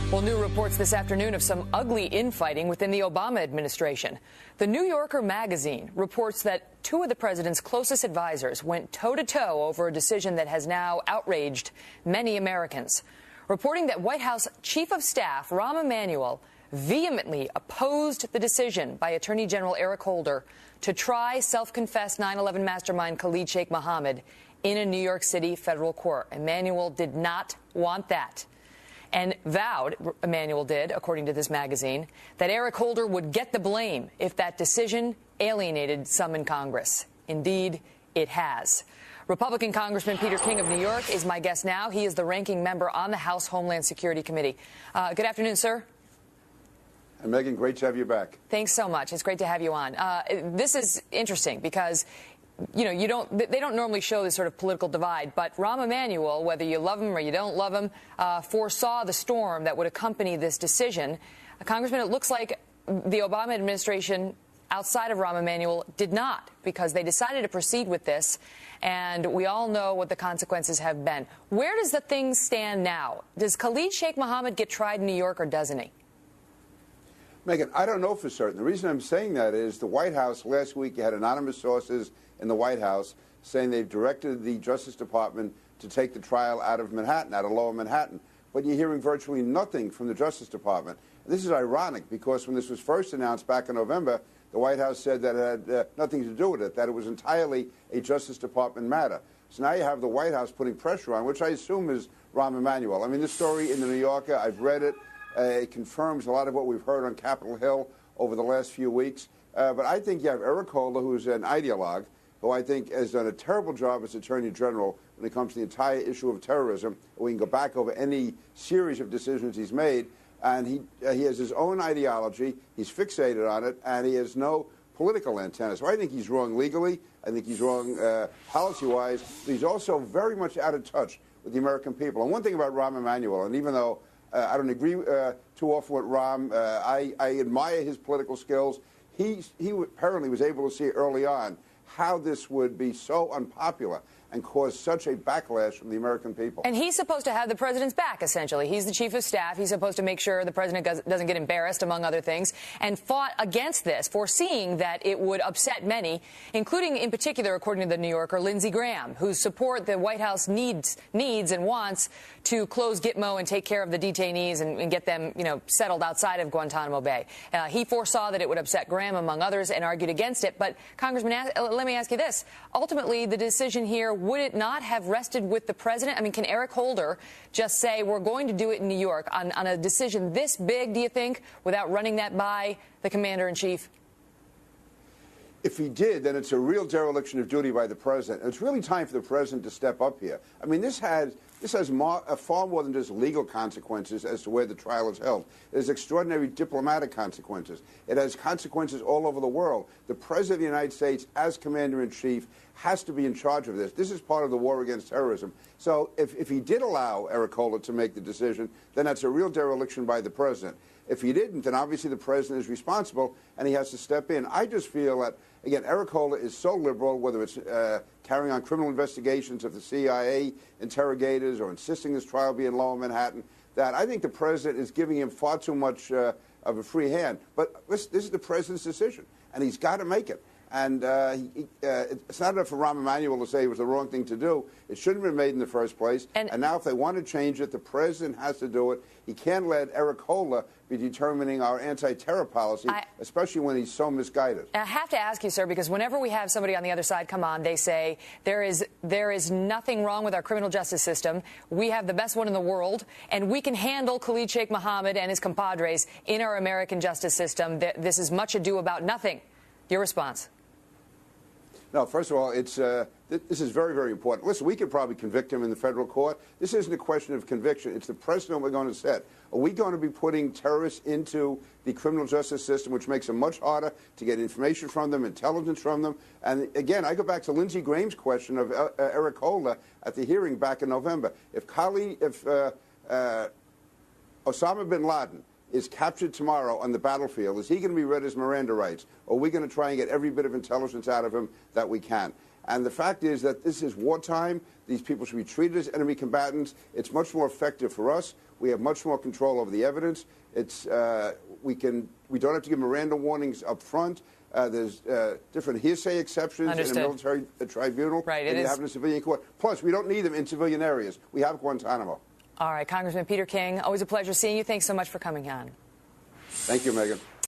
Well, new reports this afternoon of some ugly infighting within the Obama administration. The New Yorker magazine reports that two of the president's closest advisors went toe-to-toe over a decision that has now outraged many Americans. Reporting that White House Chief of Staff Rahm Emanuel vehemently opposed the decision by Attorney General Eric Holder to try self-confessed 9/11 mastermind Khalid Sheikh Mohammed in a New York City federal court. Emanuel did not want that, and vowed, Emanuel did, according to this magazine, that Eric Holder would get the blame if that decision alienated some in Congress. Indeed, it has. Republican Congressman Peter King of New York is my guest now. He is the ranking member on the House Homeland Security Committee. Good afternoon, sir. And Megan, great to have you back. Thanks so much. It's great to have you on. This is interesting because they don't normally show this sort of political divide, but Rahm Emanuel, whether you love him or you don't love him, foresaw the storm that would accompany this decision. Congressman, it looks like the Obama administration, outside of Rahm Emanuel, did not, because they decided to proceed with this, and we all know what the consequences have been. Where does the thing stand now? Does Khalid Sheikh Mohammed get tried in New York, or doesn't he? Megan, I don't know for certain. The reason I'm saying that is the White House last week had anonymous sources in the White House saying they've directed the Justice Department to take the trial out of Manhattan, out of Lower Manhattan. But you're hearing virtually nothing from the Justice Department. This is ironic because when this was first announced back in November, the White House said that it had nothing to do with it, that it was entirely a Justice Department matter. So now you have the White House putting pressure on, which I assume is Rahm Emanuel. I mean, this story in the New Yorker, I've read it. It confirms a lot of what we've heard on Capitol Hill over the last few weeks. But I think you have Eric Holder, who's an ideologue, who I think has done a terrible job as Attorney General when it comes to the entire issue of terrorism. We can go back over any series of decisions he's made, and he has his own ideology. He's fixated on it, and he has no political antenna. So I think he's wrong legally. I think he's wrong policy-wise. But he's also very much out of touch with the American people. And one thing about Rahm Emanuel, and even though I don't agree too often with Rahm, I admire his political skills. He apparently was able to see early on how this would be so unpopular and cause such a backlash from the American people. And he's supposed to have the president's back, essentially. He's the chief of staff. He's supposed to make sure the president doesn't get embarrassed, among other things, and fought against this, foreseeing that it would upset many, including, in particular, according to the New Yorker, Lindsey Graham, whose support the White House needs and wants to close Gitmo and take care of the detainees and get them, settled outside of Guantanamo Bay. He foresaw that it would upset Graham, among others, and argued against it. But, Congressman, let me ask you this. Ultimately, the decision here, would it not have rested with the president? I mean, can Eric Holder just say, we're going to do it in New York on a decision this big, do you think, without running that by the commander-in-chief? If he did, then it's a real dereliction of duty by the president. And it's really time for the president to step up here. I mean, this has far more than just legal consequences as to where the trial is held. It has extraordinary diplomatic consequences. It has consequences all over the world. The president of the United States, as commander-in-chief, has to be in charge of this. This is part of the war against terrorism. So if he did allow Eric Holder to make the decision, then that's a real dereliction by the president. If he didn't, then obviously the president is responsible and he has to step in. I just feel that, again, Eric Holder is so liberal, whether it's carrying on criminal investigations of the CIA interrogators or insisting this trial be in Lower Manhattan, that I think the president is giving him far too much of a free hand. But this is the president's decision, and he's got to make it. And it's not enough for Rahm Emanuel to say it was the wrong thing to do. It shouldn't have been made in the first place. And now if they want to change it, the president has to do it. He can't let Eric Holder be determining our anti-terror policy, especially when he's so misguided. I have to ask you, sir, because whenever we have somebody on the other side come on, they say there is nothing wrong with our criminal justice system. We have the best one in the world, and we can handle Khalid Sheikh Mohammed and his compadres in our American justice system. This is much ado about nothing. Your response? No, first of all, this is very, very important. Listen, we could probably convict him in the federal court. This isn't a question of conviction. It's the precedent we're going to set. Are we going to be putting terrorists into the criminal justice system, which makes it much harder to get information from them, intelligence from them? And again, I go back to Lindsey Graham's question of Eric Holder at the hearing back in November. If Osama bin Laden is captured tomorrow on the battlefield, is he going to be read his Miranda rights? Or are we going to try and get every bit of intelligence out of him that we can? And the fact is that this is wartime. These people should be treated as enemy combatants. It's much more effective for us. We have much more control over the evidence. We don't have to give Miranda warnings up front. There's different hearsay exceptions Understood. in a military tribunal. Right, and you have in a civilian court. Plus, we don't need them in civilian areas. We have Guantanamo. All right, Congressman Peter King, always a pleasure seeing you. Thanks so much for coming on. Thank you, Megyn.